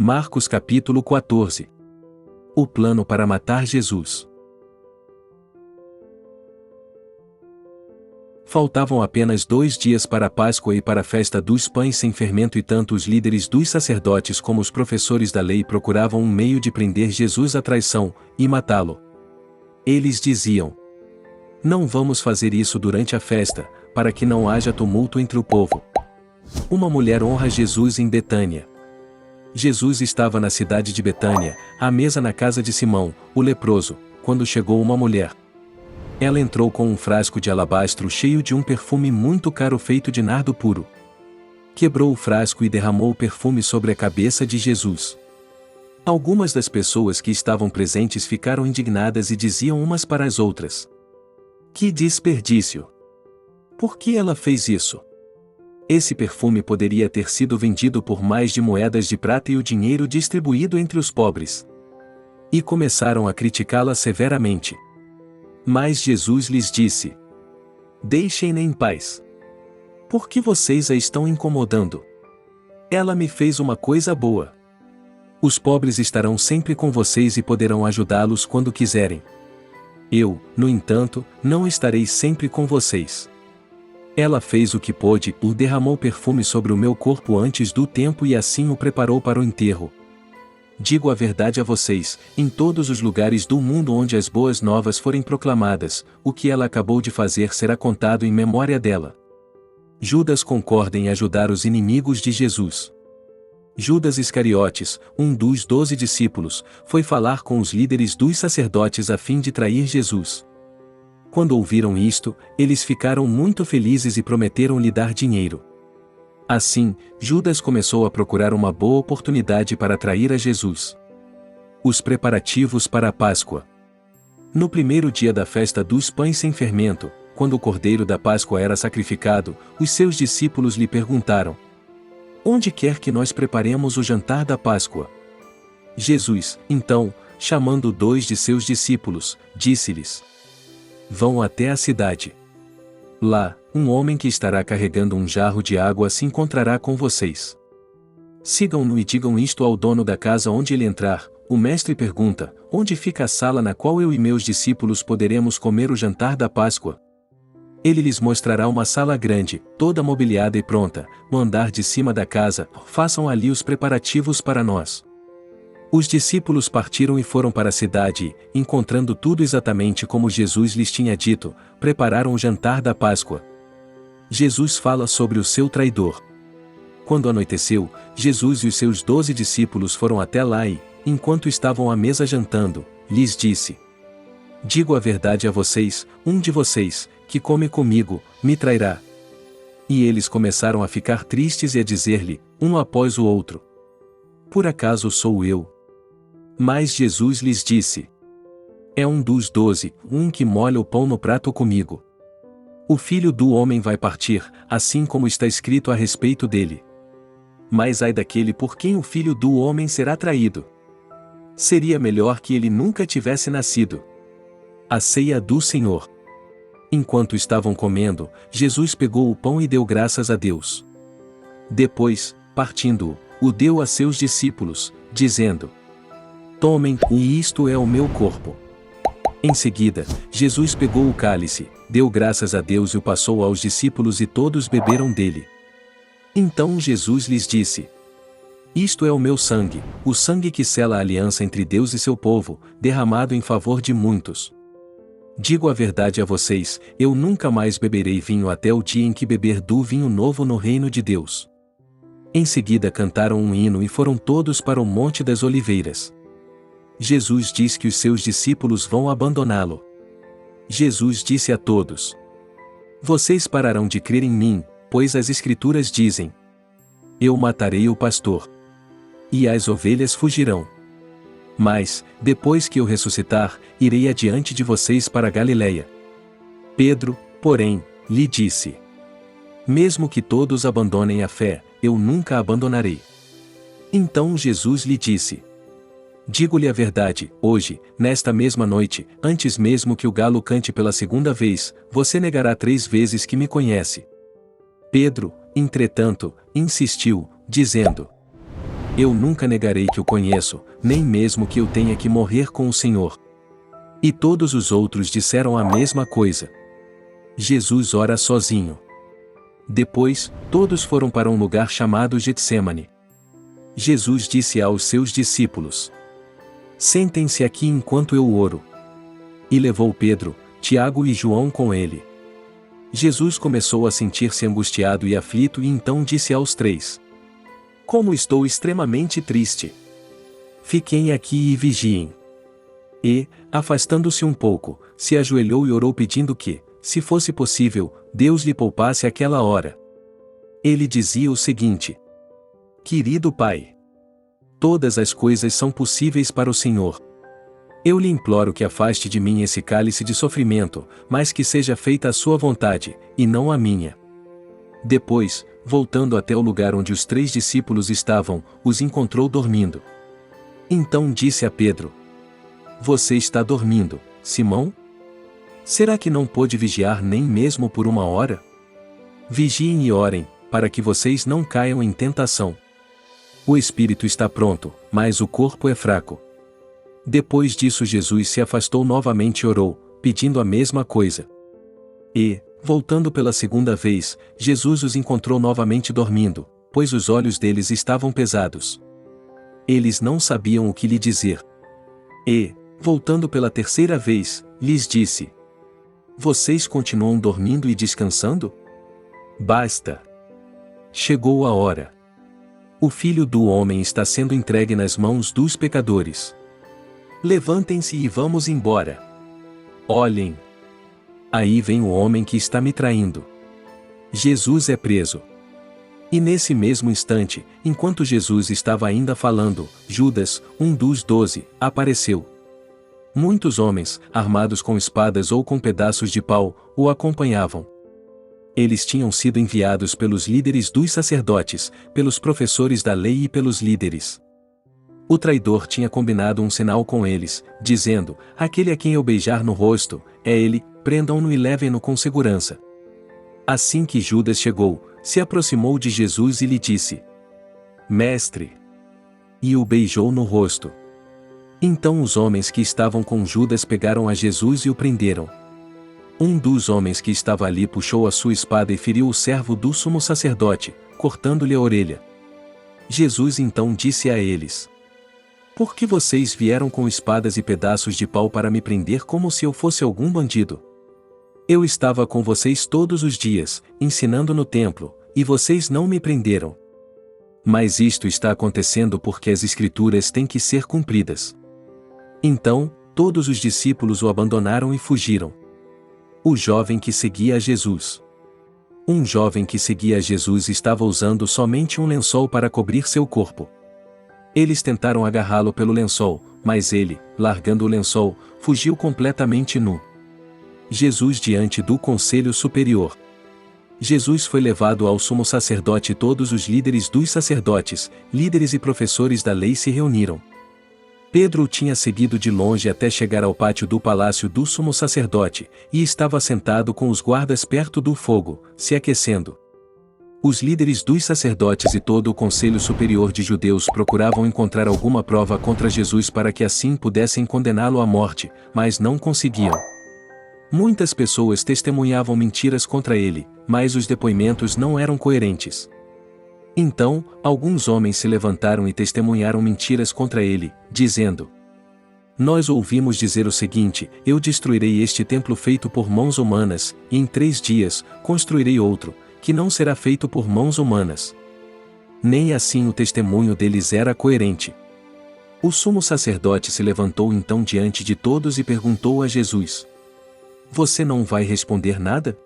Marcos capítulo 14. O plano para matar Jesus. Faltavam apenas 2 dias para a Páscoa e para a festa dos pães sem fermento, e tanto os líderes dos sacerdotes como os professores da lei procuravam um meio de prender Jesus à traição e matá-lo. Eles diziam: "Não vamos fazer isso durante a festa, para que não haja tumulto entre o povo." Uma mulher honra Jesus em Betânia. Jesus estava na cidade de Betânia, à mesa na casa de Simão, o leproso, quando chegou uma mulher. Ela entrou com um frasco de alabastro cheio de um perfume muito caro feito de nardo puro. Quebrou o frasco e derramou o perfume sobre a cabeça de Jesus. Algumas das pessoas que estavam presentes ficaram indignadas e diziam umas para as outras: "Que desperdício! Por que ela fez isso? Esse perfume poderia ter sido vendido por mais de moedas de prata e o dinheiro distribuído entre os pobres." E começaram a criticá-la severamente. Mas Jesus lhes disse: "Deixem-na em paz. Por que vocês a estão incomodando? Ela me fez uma coisa boa. Os pobres estarão sempre com vocês e poderão ajudá-los quando quiserem. Eu, no entanto, não estarei sempre com vocês. Ela fez o que pôde, derramou perfume sobre o meu corpo antes do tempo e assim o preparou para o enterro. Digo a verdade a vocês, em todos os lugares do mundo onde as boas novas forem proclamadas, o que ela acabou de fazer será contado em memória dela." Judas concorda em ajudar os inimigos de Jesus. Judas Iscariotes, um dos 12 discípulos, foi falar com os líderes dos sacerdotes a fim de trair Jesus. Quando ouviram isto, eles ficaram muito felizes e prometeram lhe dar dinheiro. Assim, Judas começou a procurar uma boa oportunidade para trair a Jesus. Os preparativos para a Páscoa. No primeiro dia da festa dos pães sem fermento, quando o cordeiro da Páscoa era sacrificado, os seus discípulos lhe perguntaram: "Onde quer que nós preparemos o jantar da Páscoa?" Jesus, então, chamando 2 de seus discípulos, disse-lhes: "Vão até a cidade. Lá, um homem que estará carregando um jarro de água se encontrará com vocês. Sigam-no e digam isto ao dono da casa onde ele entrar: o mestre pergunta: onde fica a sala na qual eu e meus discípulos poderemos comer o jantar da Páscoa? Ele lhes mostrará uma sala grande, toda mobiliada e pronta, no andar de cima da casa. Façam ali os preparativos para nós." Os discípulos partiram e foram para a cidade e, encontrando tudo exatamente como Jesus lhes tinha dito, prepararam o jantar da Páscoa. Jesus fala sobre o seu traidor. Quando anoiteceu, Jesus e os seus 12 discípulos foram até lá e, enquanto estavam à mesa jantando, lhes disse: "Digo a verdade a vocês, um de vocês, que come comigo, me trairá." E eles começaram a ficar tristes e a dizer-lhe, um após o outro: "Por acaso sou eu?" Mas Jesus lhes disse: "É um dos 12, um que molha o pão no prato comigo. O Filho do Homem vai partir, assim como está escrito a respeito dele. Mas ai daquele por quem o Filho do Homem será traído. Seria melhor que ele nunca tivesse nascido." A ceia do Senhor. Enquanto estavam comendo, Jesus pegou o pão e deu graças a Deus. Depois, partindo-o, o deu a seus discípulos, dizendo: "Tomem, e isto é o meu corpo." Em seguida, Jesus pegou o cálice, deu graças a Deus e o passou aos discípulos e todos beberam dele. Então Jesus lhes disse: "Isto é o meu sangue, o sangue que sela a aliança entre Deus e seu povo, derramado em favor de muitos. Digo a verdade a vocês, eu nunca mais beberei vinho até o dia em que beber do vinho novo no reino de Deus." Em seguida cantaram um hino e foram todos para o Monte das Oliveiras. Jesus diz que os seus discípulos vão abandoná-lo. Jesus disse a todos: "Vocês pararão de crer em mim, pois as Escrituras dizem: eu matarei o pastor, e as ovelhas fugirão. Mas, depois que eu ressuscitar, irei adiante de vocês para Galiléia." Pedro, porém, lhe disse: "Mesmo que todos abandonem a fé, eu nunca a abandonarei." Então Jesus lhe disse: "Digo-lhe a verdade, hoje, nesta mesma noite, antes mesmo que o galo cante pela 2ª vez, você negará 3 vezes que me conhece." Pedro, entretanto, insistiu, dizendo: eu nunca negarei que o conheço, nem mesmo que eu tenha que morrer com o Senhor. E todos os outros disseram a mesma coisa. Jesus ora sozinho. Depois, todos foram para um lugar chamado Getsêmani. Jesus disse aos seus discípulos: sentem-se aqui enquanto eu oro. E levou Pedro, Tiago e João com ele. Jesus começou a sentir-se angustiado e aflito e então disse aos três: como estou extremamente triste. Fiquem aqui e vigiem. E, afastando-se um pouco, se ajoelhou e orou pedindo que, se fosse possível, Deus lhe poupasse aquela hora. Ele dizia o seguinte: querido Pai, todas as coisas são possíveis para o Senhor. Eu lhe imploro que afaste de mim esse cálice de sofrimento, mas que seja feita a sua vontade, e não a minha. Depois, voltando até o lugar onde os 3 discípulos estavam, os encontrou dormindo. Então disse a Pedro: você está dormindo, Simão? Será que não pôde vigiar nem mesmo por 1 hora? Vigiem e orem, para que vocês não caiam em tentação. O espírito está pronto, mas o corpo é fraco. Depois disso Jesus se afastou novamente e orou, pedindo a mesma coisa. E, voltando pela 2ª vez, Jesus os encontrou novamente dormindo, pois os olhos deles estavam pesados. Eles não sabiam o que lhe dizer. E, voltando pela 3ª vez, lhes disse: vocês continuam dormindo e descansando? Basta! Chegou a hora. O Filho do Homem está sendo entregue nas mãos dos pecadores. Levantem-se e vamos embora. Olhem! Aí vem o homem que está me traindo. Jesus é preso. E nesse mesmo instante, enquanto Jesus estava ainda falando, Judas, um dos 12, apareceu. Muitos homens, armados com espadas ou com pedaços de pau, o acompanhavam. Eles tinham sido enviados pelos líderes dos sacerdotes, pelos professores da lei e pelos líderes. O traidor tinha combinado um sinal com eles, dizendo: aquele a quem eu beijar no rosto, é ele, prendam-no e levem-no com segurança. Assim que Judas chegou, se aproximou de Jesus e lhe disse: mestre! E o beijou no rosto. Então os homens que estavam com Judas pegaram a Jesus e o prenderam. Um dos homens que estava ali puxou a sua espada e feriu o servo do sumo sacerdote, cortando-lhe a orelha. Jesus então disse a eles: por que vocês vieram com espadas e pedaços de pau para me prender como se eu fosse algum bandido? Eu estava com vocês todos os dias, ensinando no templo, e vocês não me prenderam. Mas isto está acontecendo porque as Escrituras têm que ser cumpridas. Então, todos os discípulos o abandonaram e fugiram. O jovem que seguia a Jesus. Um jovem que seguia a Jesus estava usando somente um lençol para cobrir seu corpo. Eles tentaram agarrá-lo pelo lençol, mas ele, largando o lençol, fugiu completamente nu. Jesus diante do Conselho Superior. Jesus foi levado ao sumo sacerdote e todos os líderes dos sacerdotes, líderes e professores da lei se reuniram. Pedro o tinha seguido de longe até chegar ao pátio do palácio do sumo sacerdote, e estava sentado com os guardas perto do fogo, se aquecendo. Os líderes dos sacerdotes e todo o Conselho Superior de Judeus procuravam encontrar alguma prova contra Jesus para que assim pudessem condená-lo à morte, mas não conseguiam. Muitas pessoas testemunhavam mentiras contra ele, mas os depoimentos não eram coerentes. Então, alguns homens se levantaram e testemunharam mentiras contra ele, dizendo: nós ouvimos dizer o seguinte: eu destruirei este templo feito por mãos humanas, e em 3 dias, construirei outro, que não será feito por mãos humanas. Nem assim o testemunho deles era coerente. O sumo sacerdote se levantou então diante de todos e perguntou a Jesus: você não vai responder nada?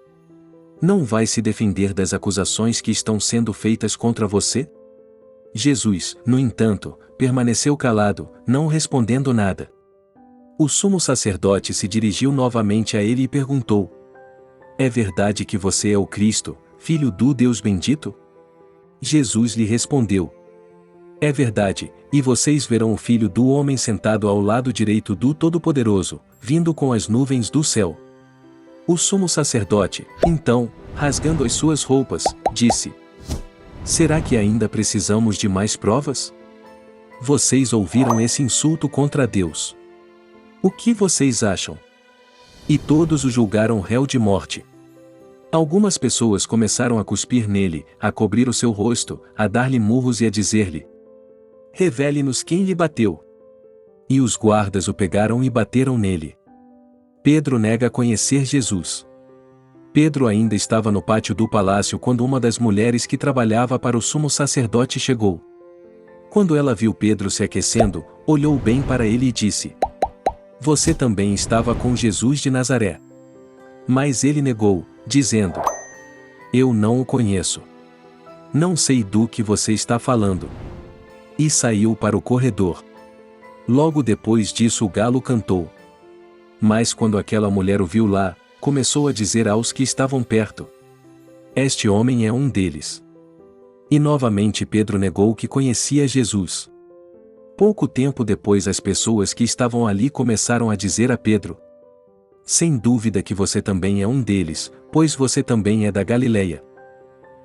Não vai se defender das acusações que estão sendo feitas contra você? Jesus, no entanto, permaneceu calado, não respondendo nada. O sumo sacerdote se dirigiu novamente a ele e perguntou: é verdade que você é o Cristo, Filho do Deus bendito? Jesus lhe respondeu: é verdade, e vocês verão o Filho do Homem sentado ao lado direito do Todo-Poderoso, vindo com as nuvens do céu. O sumo sacerdote, então, rasgando as suas roupas, disse: será que ainda precisamos de mais provas? Vocês ouviram esse insulto contra Deus. O que vocês acham? E todos o julgaram réu de morte. Algumas pessoas começaram a cuspir nele, a cobrir o seu rosto, a dar-lhe murros e a dizer-lhe: revele-nos quem lhe bateu. E os guardas o pegaram e bateram nele. Pedro nega conhecer Jesus. Pedro ainda estava no pátio do palácio quando uma das mulheres que trabalhava para o sumo sacerdote chegou. Quando ela viu Pedro se aquecendo, olhou bem para ele e disse: você também estava com Jesus de Nazaré. Mas ele negou, dizendo: eu não o conheço. Não sei do que você está falando. E saiu para o corredor. Logo depois disso o galo cantou. Mas quando aquela mulher o viu lá, começou a dizer aos que estavam perto: este homem é um deles. E novamente Pedro negou que conhecia Jesus. Pouco tempo depois as pessoas que estavam ali começaram a dizer a Pedro: sem dúvida que você também é um deles, pois você também é da Galileia.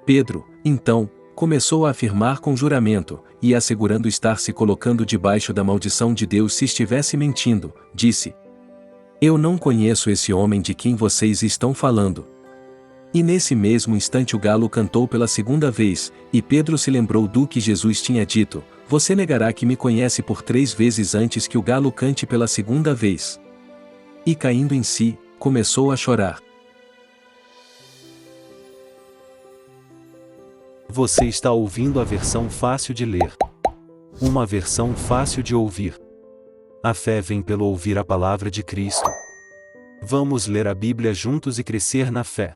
Pedro, então, começou a afirmar com juramento, e assegurando estar se colocando debaixo da maldição de Deus se estivesse mentindo, disse: eu não conheço esse homem de quem vocês estão falando. E nesse mesmo instante o galo cantou pela segunda vez, e Pedro se lembrou do que Jesus tinha dito: você negará que me conhece por 3 vezes antes que o galo cante pela segunda vez. E caindo em si, começou a chorar. Você está ouvindo a versão fácil de ler. Uma versão fácil de ouvir. A fé vem pelo ouvir a palavra de Cristo. Vamos ler a Bíblia juntos e crescer na fé.